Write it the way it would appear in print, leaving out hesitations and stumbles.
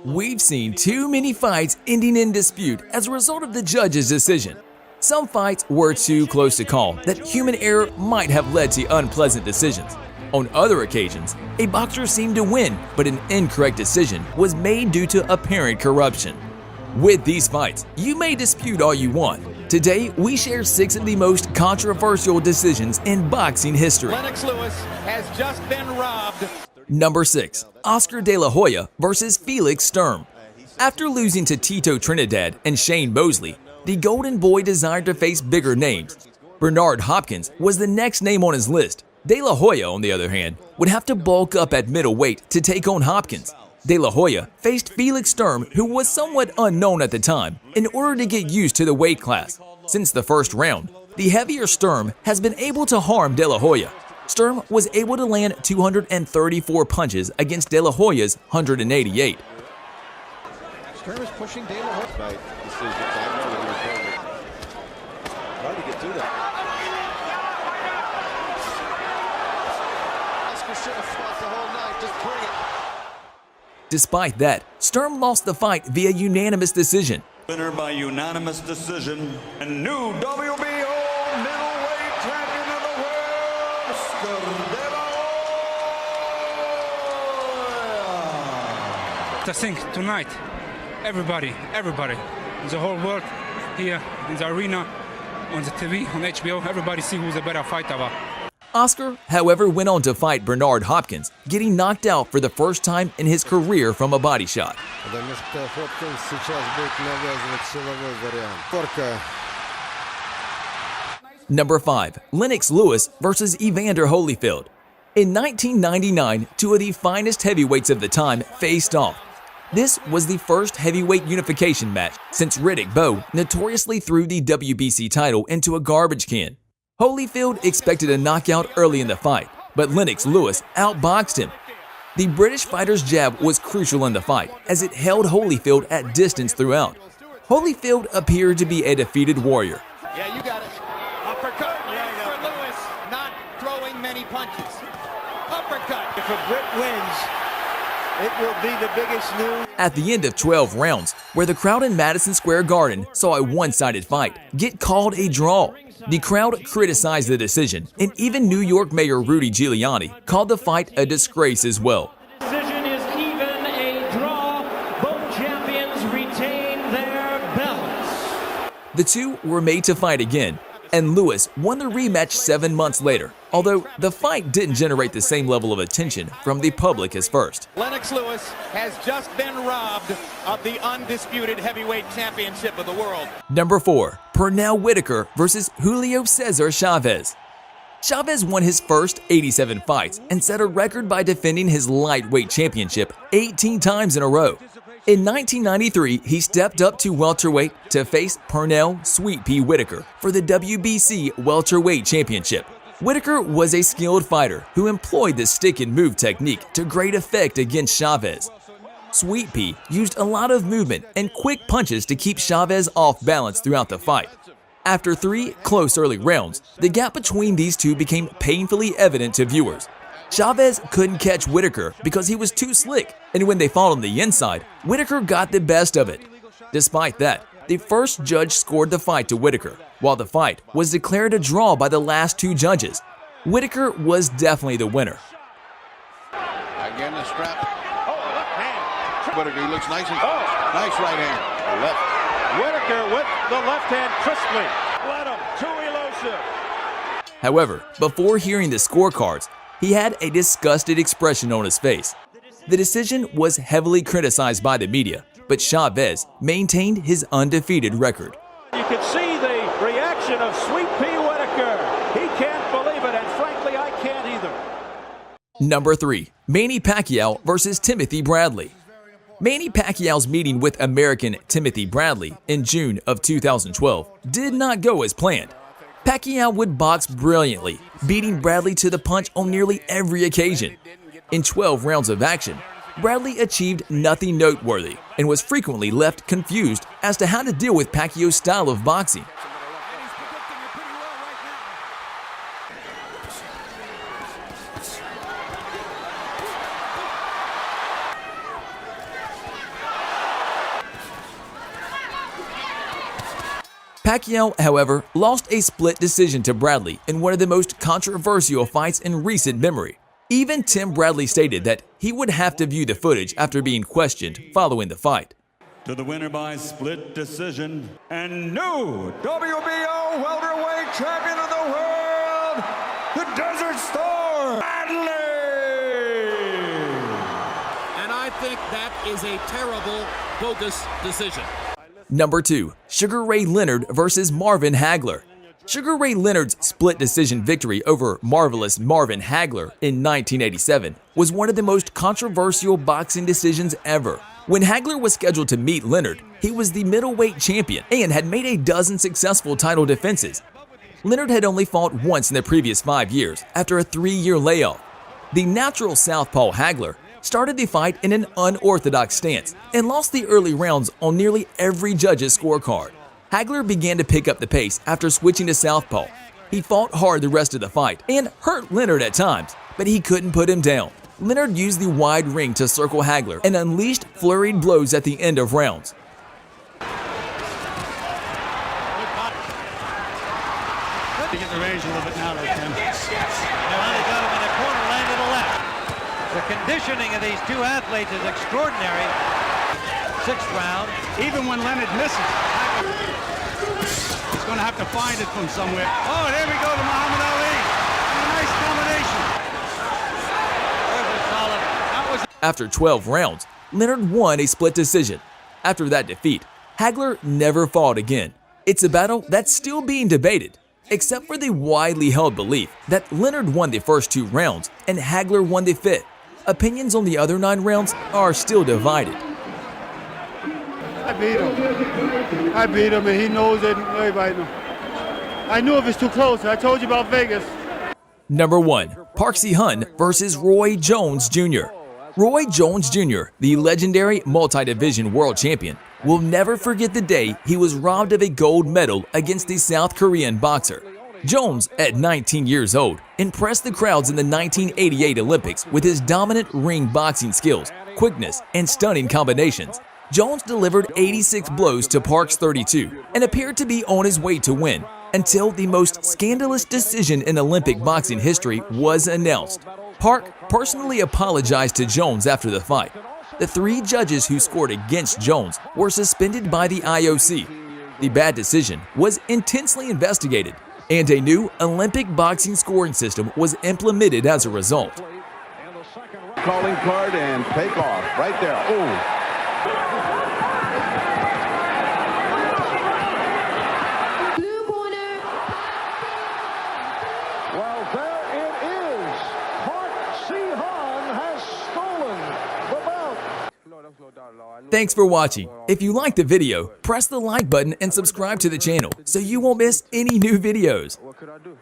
We've seen too many fights ending in dispute as a result of the judge's decision. Some fights were too close to call that human error might have led to unpleasant decisions. On other occasions, a boxer seemed to win, but an incorrect decision was made due to apparent corruption. With these fights, you may dispute all you want. Today, we share 6 of the most controversial decisions in boxing history. Lennox Lewis has just been robbed. Number 6. Oscar De La Hoya versus Felix Sturm. After losing to Tito Trinidad and Shane Mosley, the Golden Boy desired to face bigger names. Bernard Hopkins was the next name on his list. De La Hoya, on the other hand, would have to bulk up at middleweight to take on Hopkins. De La Hoya faced Felix Sturm, who was somewhat unknown at the time, in order to get used to the weight class. Since the first round, the heavier Sturm has been able to harm De La Hoya. Sturm was able to land 234 punches against De La Hoya's 188. Sturm is pushing De La Hoya. Hard to get through that. Oscar should have fought the whole night. Just bring it. Despite that, Sturm lost the fight via unanimous decision. Winner by unanimous decision and new WBO middleweight champion of the world, Oscar De La Hoya. I think tonight, everybody, in the whole world, here in the arena, on the TV, on HBO, everybody see who's a better fighter. Oscar, however, went on to fight Bernard Hopkins, getting knocked out for the first time in his career from a body shot. Number 5. Lennox Lewis versus Evander Holyfield. In 1999, 2 of the finest heavyweights of the time faced off. This was the first heavyweight unification match since Riddick Bowe notoriously threw the WBC title into a garbage can. Holyfield expected a knockout early in the fight, but Lennox Lewis outboxed him. The British fighter's jab was crucial in the fight, as it held Holyfield at distance throughout. Holyfield appeared to be a defeated warrior. Yeah, you got it. Uppercut for Lewis, not throwing many punches. Uppercut. If a Brit wins, it will be the biggest news. At the end of 12 rounds, where the crowd in Madison Square Garden saw a one-sided fight get called a draw. The crowd criticized the decision, and even New York Mayor Rudy Giuliani called the fight a disgrace as well. The decision is even a draw. Both champions retain their belts. The two were made to fight again, and Lewis won the rematch 7 months later, although the fight didn't generate the same level of attention from the public as first. Lennox Lewis has just been robbed of the undisputed heavyweight championship of the world. Number 4. Pernell Whitaker versus Julio Cesar Chavez. Chavez won his first 87 fights and set a record by defending his lightweight championship 18 times in a row. In 1993, he stepped up to welterweight to face Pernell Sweet Pea Whitaker for the WBC welterweight championship. Whitaker was a skilled fighter who employed the stick and move technique to great effect against Chavez. Sweet Pea used a lot of movement and quick punches to keep Chavez off balance throughout the fight. After 3 close early rounds, the gap between these two became painfully evident to viewers. Chavez couldn't catch Whitaker because he was too slick, and when they fought on the inside, Whitaker got the best of it. Despite that, the first judge scored the fight to Whitaker, while the fight was declared a draw by the last 2 judges. Whitaker was definitely the winner. Again, the strap. Left hand. Whitaker, he looks nice and nice right hand. Left. Whitaker with the left hand crisply. Let him. Too elusive. However, before hearing the scorecards, he had a disgusted expression on his face. The decision was heavily criticized by the media, but Chavez maintained his undefeated record. You can see the reaction of Sweet Pea Whitaker. He can't believe it, and frankly, I can't either. Number 3. Manny Pacquiao versus Timothy Bradley. Manny Pacquiao's meeting with American Timothy Bradley in June of 2012 did not go as planned. Pacquiao would box brilliantly, beating Bradley to the punch on nearly every occasion. In 12 rounds of action, Bradley achieved nothing noteworthy and was frequently left confused as to how to deal with Pacquiao's style of boxing. Pacquiao, however, lost a split decision to Bradley in one of the most controversial fights in recent memory. Even Tim Bradley stated that he would have to view the footage after being questioned following the fight. To the winner by split decision and new WBO welterweight champion of the world, the Desert Storm, Bradley! And I think that is a terrible, bogus decision. Number 2. Sugar Ray Leonard versus Marvin Hagler. Sugar Ray Leonard's split decision victory over Marvelous Marvin Hagler in 1987 was one of the most controversial boxing decisions ever. When Hagler was scheduled to meet Leonard, he was the middleweight champion and had made a dozen successful title defenses. Leonard had only fought once in the previous 5 years after a 3-year layoff. The natural southpaw Hagler started the fight in an unorthodox stance and lost the early rounds on nearly every judge's scorecard. Hagler began to pick up the pace after switching to southpaw. He fought hard the rest of the fight and hurt Leonard at times, but he couldn't put him down. Leonard used the wide ring to circle Hagler and unleashed flurried blows at the end of rounds. To get the range a little bit now, they can. Finally got him in the corner, landed to left. The conditioning of these two athletes is extraordinary. 6th round. Even when Leonard misses, he's going to have to find it from somewhere. Oh, there we go to Muhammad Ali. Nice combination. There's a solid. That was. After 12 rounds, Leonard won a split decision. After that defeat, Hagler never fought again. It's a battle that's still being debated, except for the widely held belief that Leonard won the first 2 rounds and Hagler won the 5th. Opinions on the other 9 rounds are still divided. I beat him, and he knows it, and everybody knows. I knew if it's too close. I told you about Vegas. Number 1. Park Si-hun versus Roy Jones Jr. Roy Jones Jr., the legendary multi-division world champion, will never forget the day he was robbed of a gold medal against the South Korean boxer. Jones, at 19 years old, impressed the crowds in the 1988 Olympics with his dominant ring boxing skills, quickness, and stunning combinations. Jones delivered 86 blows to Park's 32 and appeared to be on his way to win until the most scandalous decision in Olympic boxing history was announced. Park personally apologized to Jones after the fight. The 3 judges who scored against Jones were suspended by the IOC. The bad decision was intensely investigated, and a new Olympic boxing scoring system was implemented as a result. Calling card and take off right there. Oh. Well, there it is. Park Si-hun has stolen the belt. Thanks for watching. If you liked the video, press the like button and subscribe to the channel so you won't miss any new videos. What could I do?